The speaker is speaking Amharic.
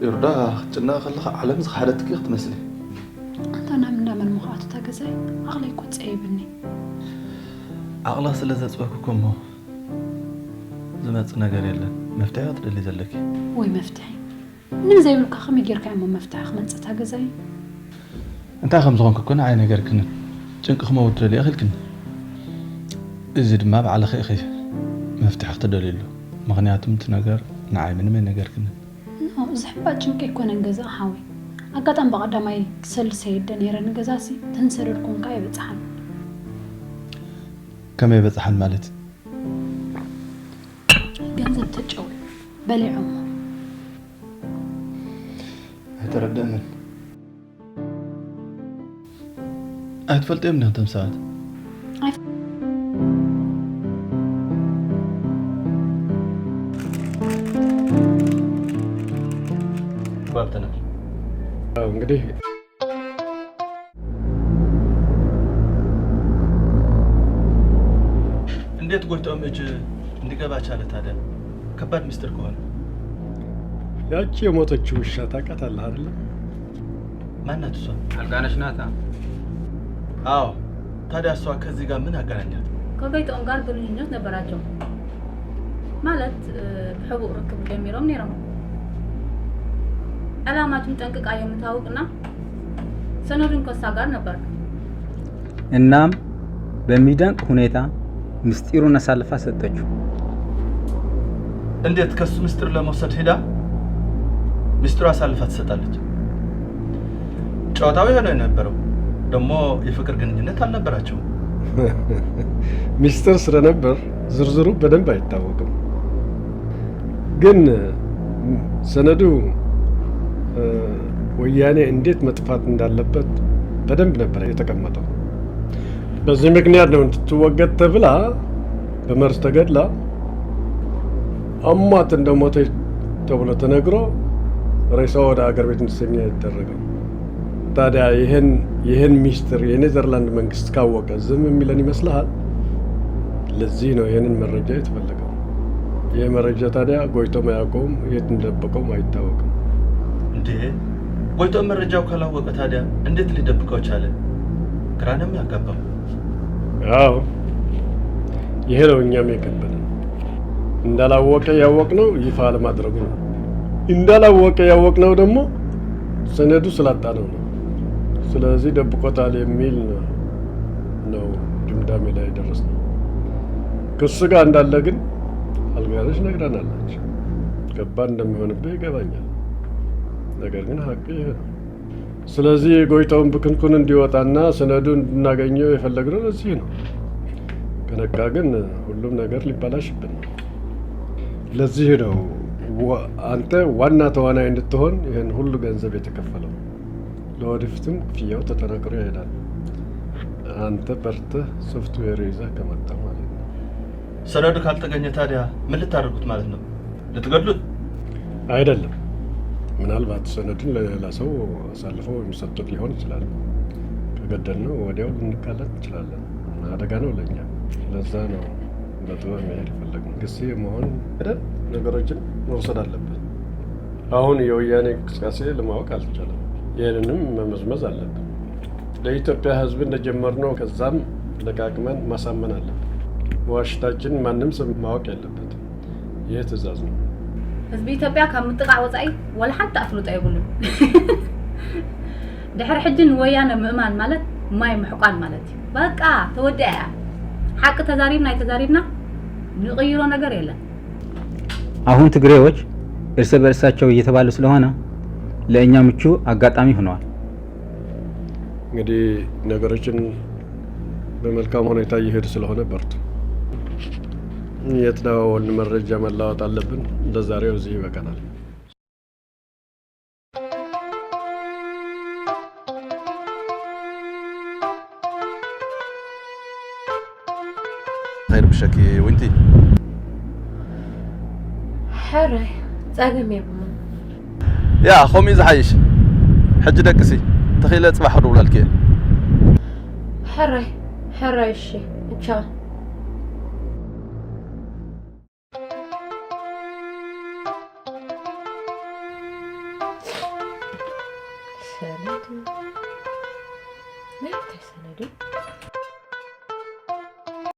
يردا جنا خلخ علم زخحدتك تمسلي أنا من مخاط تجزاي أغلى كنت عيبني أغلى سلزة صوككم هو زمات نجار يلا مفتاحات اللي زلك وي مفتاحي من زي الكخم يجير كعمو مفتاح خمسة تجزاي أنت أخم زغنك كنا عين نجار كنا جنك خم ودر لي أخي كنا إزيد ما بعلى خي مفتاح تدليله مغنياتهم تنجار نعاي من نجار كنا زحبات جنك يكون انجزا حاوي أقدم بقدمي سل سيد نيران انجزاسي تنسر لكم كاي بتصحن كم يبتصحن مالتي جنزب تجول بلي عمو هتردنا أتفلت إيه من هذا مساعد بابتنا እንግዲህ እንዴት ጎይቶም እጅ እንዲገባ ቻለ ታዲያ ከባድ ሚስጥር ከሆነ ያቺ የሞተችው ውሻ ታውቃታለህ አይደል ማናት እሷ አልጋነሽ ናታ አዎ ታዲያ እሷ ከዚህ ጋር ምን አገናኛት ከጎይቶም ጋር ግንኙነት ነበራቸው ማለት በህቡዕ ርክብ ጀምረው ነይረው አላማቱን ጠንቅቃ የምታውቅና ሰነዱን ከሳ ጋር ነበር እናም በሚደንቅ ሁኔታ ምስጢሩን አሳልፋ ሰጠችው እንዴት ከሱ ምስጢር ለመውሰድ ሄዳ ምስጢሩ አሳልፋ ትሰጣለች ጨዋታው የሆነ የነበረው ደግሞ የፍቅር ግንኙነት አልነበራቸው ምስጢር ስለነበር ዝርዝሩ በደንብ አይታወቅም ግን ሰነዱ ወያኔ እንዴት መጥፋት እንዳለበት በደንብ ነበር የተቀመጠው በዚህ ምክንያት ነው እንድትወገድ ተብላ በመርዝ ተገድላ አሟት እንደሞተች ተብሎ ተነግሮ ሬሳዋ ወደ አገር ቤት እንድትሸኝ የተደረገው ታዲያ ይሄን ሚስጥር የኔዘርላንድ መንግስት ካወቀ ዝም የሚለን ይመስልሃል ለዚህ ነው ይሄንን መረጃ የተፈለገው ይሄ መረጃ ታዲያ ጎይቶም አያውቀውም የት እንደደበቀውም አይታወቅም እንዴ ጎይቶም መረጃው ካላወቀ ታዲያ እንዴት ሊደብቀው ቻለ ግራንም ያጋባው አዎ ይሄ ነው እኛም የከበደን እንዳላወቀ ያወቅነው ይፋ ለማድረጉ ነው እንዳላወቀ ያወቅነው ደግሞ ሰነዱ ስላጣነው ነው ስለዚህ ደብቆታል የሚል ነው ድምዳሜ ላይ ደረስነው ከሱ ጋር እንዳለ ግን አልጋነሽ ነግራናለች ከባድ እንደሚሆንብህ ይገባኛል ነገር ግን ሀቅ ይሄ ነው ስለዚህ ጎይቶም ብክንኩን እንዲወጣና ሰነዱን እንድናገኘው የፈለግነው ለዚህ ነው ከነቃ ግን ሁሉም ነገር ሊባላሽብን ነው ለዚህ ነው አንተ ዋና ተዋናይ እንድትሆን ይሄን ሁሉ ገንዘብ የተከፈለው ለወደፊትም ክፍያው ተጠናክሮ ይሄዳል አንተ በርተህ ሶፍትዌር ይዘህ ከመጣ ማለት ነው ሰነዱ ካልተገኘ ታዲያ ምን ልታደርጉት ማለት ነው ልትገድሉት አይደለም ምናልባት ሰነዱን ለሌላ ሰው አሳልፈው የሚሰጡት ሊሆን ይችላል ከገደልነው ወዲያው ልንካለት እንችላለን አደጋ ነው ለኛ ለዛ ነው በጥበብ መሄድ የፈለግነው ግሴ መሆን ነገሮችን መውሰድ አለብን አሁን የወያኔ እንቅስቃሴ ለማወቅ አልተቻለም ይህንንም መመዝመዝ አለብን ለኢትዮጵያ ህዝብ እንደጀመርነው ከዛም ለቃቅመን ማሳመን አለብን ዋሽታችን ማንም ሰው ማወቅ የለበት ይህ ትእዛዝ ነው ህዝብ ኢትዮጵያ ከምጥቃዕ ወጻኢ ወላ ሓንቲ ኣፍልጦ ይብሉን ድሕሪ ሕጅን ወያነ ምእማን ማለት ማይ ምሕቋን ማለት እዩ በቃ ተወዲያ ሓቂ ተዛሪብና ንቕይሮ ነገር የለን አሁን ትግሬዎች እርስ በርሳቸው እየተባሉ ስለሆነ ለእኛ ምቹ አጋጣሚ ሆነዋል እንግዲህ ነገሮችን በመልካም ሁኔታ እየሄዱ ስለሆነ በርቱ የተደዋወልን መረጃ መለዋወጥ አለብን ለዛሬው እዚህ ይበቃናል غير بشكي وانتي حري صاغم يبمن يا خومي زحيش حج دقسي تخيله صباح دولالك حري شي ان شاء الله ما يفتح سندو